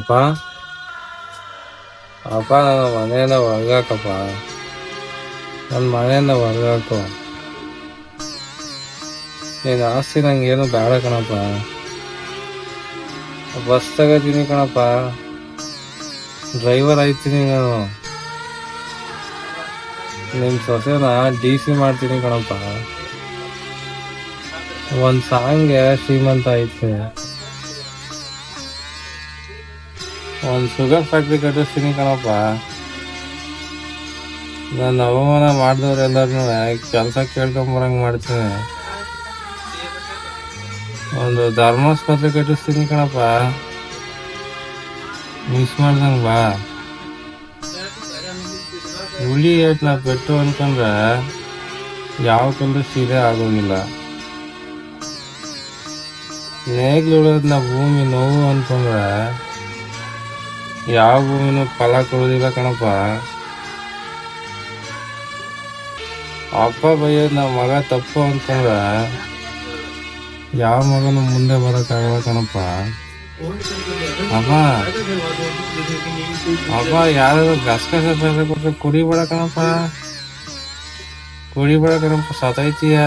ಅಪ್ಪ ಅಪ್ಪ ನನ್ನ ಮನೆಯಿಂದ ಹೊರ್ಗಾಕಪ್ಪ. ನನ್ನ ಮನೆಯಿಂದ ಹೊರ್ಗಾಕು. ನೀನು ಆಸ್ತಿ ನಂಗೇನು ಬೇಡ ಕಣಪ್ಪ. ಬಸ್ ತಗೋತೀನಿ ಕಣಪ್ಪ, ಡ್ರೈವರ್ ಆಯ್ತೀನಿ ನಾನು. ನಿಮ್ಮ ಸೊಸೆನ DC ಮಾಡ್ತೀನಿ ಕಣಪ್ಪ. ಒಂದು ಸಾಂಗ್ಗೆ ಶ್ರೀಮಂತ ಐತೆ, ಒಂದು ಶುಗರ್ ಫ್ಯಾಕ್ಟ್ರಿ ಕಟ್ಟಿಸ್ತೀನಿ ಕಣಪ್ಪ. ನನ್ನ ಅವಮಾನ ಮಾಡಿದವ್ರೆಲ್ಲರೂ ಕೆಲಸ ಕೇಳ್ಕೊಂಬರಂಗೆ ಮಾಡ್ತೀನಿ. ಒಂದು ಧರ್ಮಾಸ್ಪತ್ರೆ ಕಟ್ಟಿಸ್ತೀನಿ ಕಣಪ್ಪ, ಮಿಸ್ ಮಾಡ್ದಂಗೆ ಬಾ. ಹುಳಿ ಏಟ್ನ ಪೆಟ್ಟು ಅನ್ಕೊಂಡ್ರೆ ಯಾವ ಕಲ್ಲು ಸೀರೆ ಆಗೋಗಿಲ್ಲ. ನೇಗ್ಲುಳೋದ್ನ ಭೂಮಿ ನೋವು ಅನ್ಕೊಂಡ್ರೆ ಯಾವ ಭೂಮಿನೂ ಫಲ ಕೊಡೋದಿಲ್ಲ ಕಣಪ್ಪ. ಅಪ್ಪ ಬೈಯೋದ್ ನಮ್ಮ ಮಗ ತಪ್ಪು ಅನ್ಕೊಂಡ್ರೆ ಯಾವ ಮಗನು ಮುಂದೆ ಬರೋಕ್ಕಾಗಲ್ಲ ಕಣಪ್ಪ. ಅಪ್ಪ ಅಪ್ಪ ಯಾರಾದ್ರು ಗಸಗಸ ಕೊಟ್ರೆ ಕುಡಿಬೇಡ ಕಣಪ್ಪ, ಕುಡಿಬೇಡ ಕಣಪ್ಪ, ಸತೈತೀಯ.